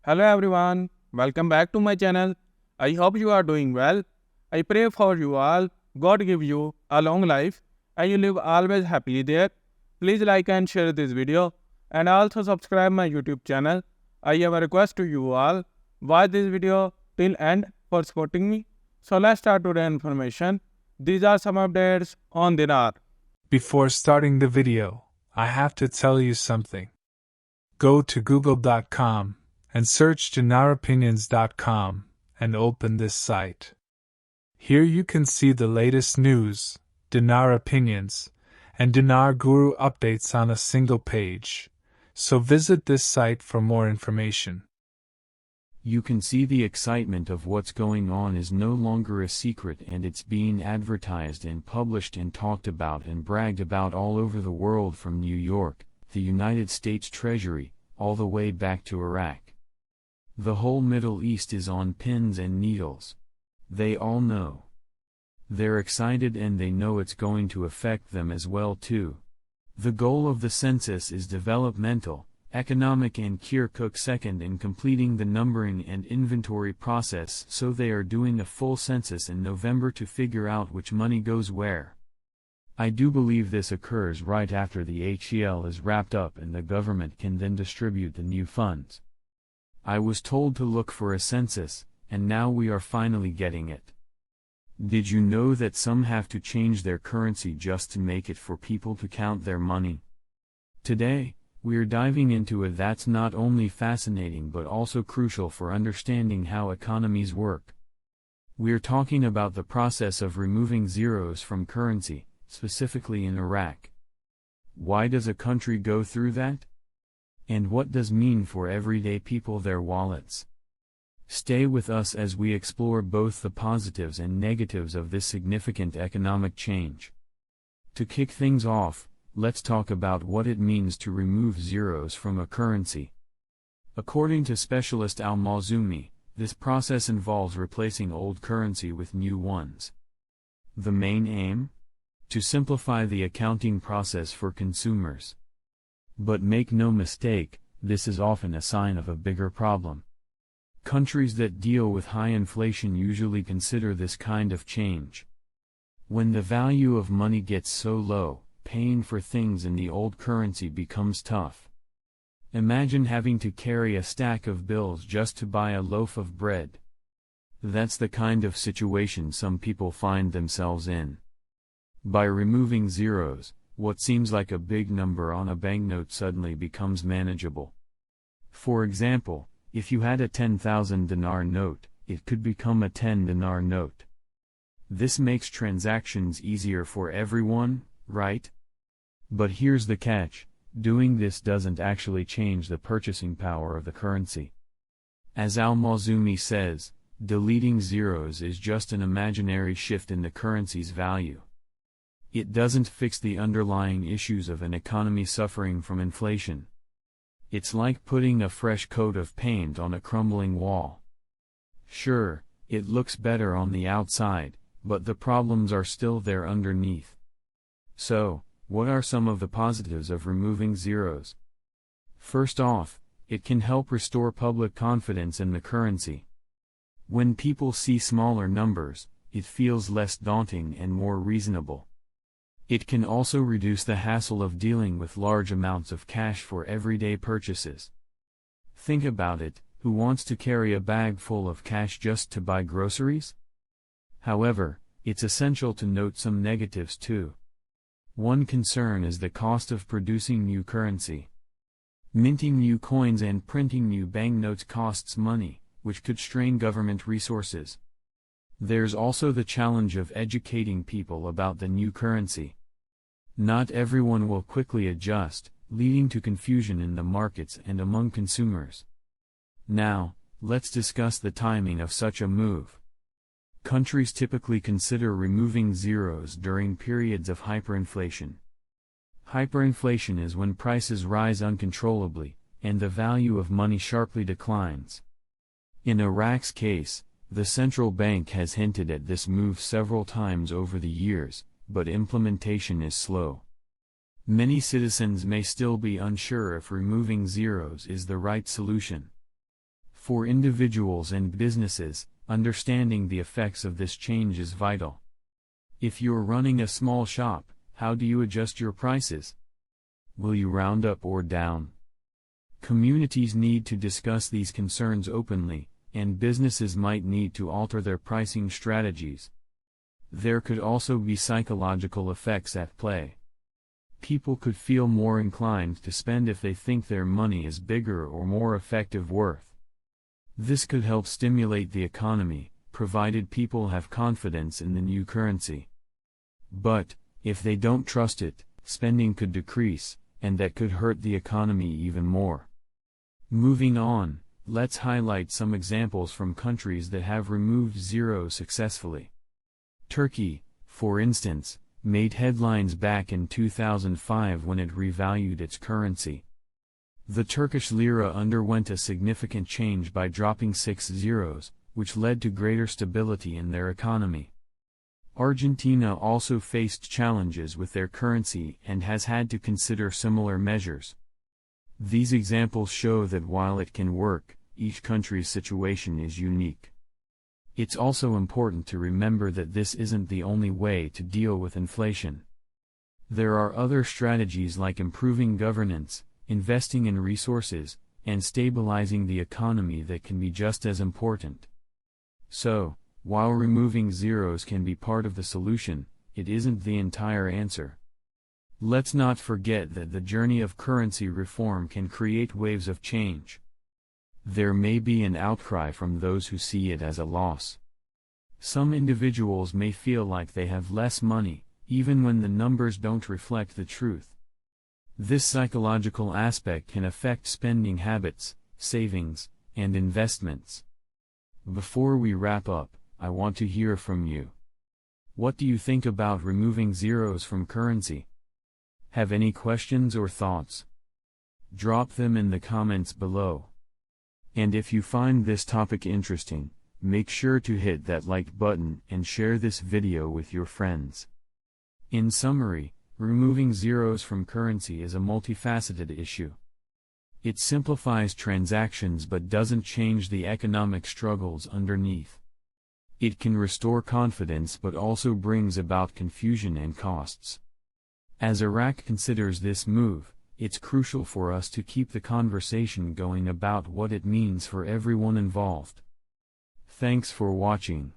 Hello everyone, welcome back to my channel. I hope you are doing well. I pray for you all. God give you a long life and you live always happily there. Please like and share this video and also subscribe my YouTube channel. I have a request to you all. Watch this video till end for supporting me. So let's start today's information. These are some updates on dinar. Before starting the video, I have to tell you something. Go to google.com and search dinaropinions.com and open this site. Here you can see the latest news, dinar opinions, and dinar guru updates on a single page. So visit this site for more information. You can see the excitement of what's going on is no longer a secret, and it's being advertised and published and talked about and bragged about all over the world, from New York, the United States Treasury, all the way back to Iraq. The whole Middle East is on pins and needles. They all know. They're excited and they know it's going to affect them as well too. The goal of the census is developmental, economic, and Kirkuk second in completing the numbering and inventory process, so they are doing a full census in November to figure out which money goes where. I do believe this occurs right after the HEL is wrapped up and the government can then distribute the new funds. I was told to look for a census, and now we are finally getting it. Did you know that some have to change their currency just to make it for people to count their money? Today, we're diving into it. That's not only fascinating but also crucial for understanding how economies work. We're talking about the process of removing zeros from currency, specifically in Iraq. Why does a country go through that? And what does mean for everyday people, their wallets? Stay with us as we explore both the positives and negatives of this significant economic change. To kick things off, let's talk about what it means to remove zeros from a currency. According to specialist Al-Mazumi, this process involves replacing old currency with new ones. The main aim? To simplify the accounting process for consumers. But make no mistake, this is often a sign of a bigger problem. Countries that deal with high inflation usually consider this kind of change. When the value of money gets so low, paying for things in the old currency becomes tough. Imagine having to carry a stack of bills just to buy a loaf of bread. That's the kind of situation some people find themselves in. By removing zeros, what seems like a big number on a banknote suddenly becomes manageable. For example, if you had a 10,000 dinar note, it could become a 10 dinar note. This makes transactions easier for everyone, right? But here's the catch: doing this doesn't actually change the purchasing power of the currency. As Al-Mazumi says, deleting zeros is just an imaginary shift in the currency's value. It doesn't fix the underlying issues of an economy suffering from inflation. It's like putting a fresh coat of paint on a crumbling wall. Sure, it looks better on the outside, but the problems are still there underneath. So, what are some of the positives of removing zeros? First off, it can help restore public confidence in the currency. When people see smaller numbers, it feels less daunting and more reasonable. It can also reduce the hassle of dealing with large amounts of cash for everyday purchases. Think about it, who wants to carry a bag full of cash just to buy groceries? However, it's essential to note some negatives too. One concern is the cost of producing new currency. Minting new coins and printing new banknotes costs money, which could strain government resources. There's also the challenge of educating people about the new currency. Not everyone will quickly adjust, leading to confusion in the markets and among consumers. Now, let's discuss the timing of such a move. Countries typically consider removing zeros during periods of hyperinflation. Hyperinflation is when prices rise uncontrollably, and the value of money sharply declines. In Iraq's case, the central bank has hinted at this move several times over the years, but implementation is slow. Many citizens may still be unsure if removing zeros is the right solution. For individuals and businesses, understanding the effects of this change is vital. If you're running a small shop, how do you adjust your prices? Will you round up or down? Communities need to discuss these concerns openly, and businesses might need to alter their pricing strategies. There could also be psychological effects at play. People could feel more inclined to spend if they think their money is bigger or more effective worth. This could help stimulate the economy, provided people have confidence in the new currency. But, if they don't trust it, spending could decrease, and that could hurt the economy even more. Moving on, let's highlight some examples from countries that have removed zeros successfully. Turkey, for instance, made headlines back in 2005 when it revalued its currency. The Turkish lira underwent a significant change by dropping 6 zeros, which led to greater stability in their economy. Argentina also faced challenges with their currency and has had to consider similar measures. These examples show that while it can work, each country's situation is unique. It's also important to remember that this isn't the only way to deal with inflation. There are other strategies like improving governance, investing in resources, and stabilizing the economy that can be just as important. So, while removing zeros can be part of the solution, it isn't the entire answer. Let's not forget that the journey of currency reform can create waves of change. There may be an outcry from those who see it as a loss. Some individuals may feel like they have less money, even when the numbers don't reflect the truth. This psychological aspect can affect spending habits, savings, and investments. Before we wrap up, I want to hear from you. What do you think about removing zeros from currency? Have any questions or thoughts? Drop them in the comments below. And if you find this topic interesting, make sure to hit that like button and share this video with your friends. In summary, removing zeros from currency is a multifaceted issue. It simplifies transactions but doesn't change the economic struggles underneath. It can restore confidence but also brings about confusion and costs. As Iraq considers this move, it's crucial for us to keep the conversation going about what it means for everyone involved. Thanks for watching.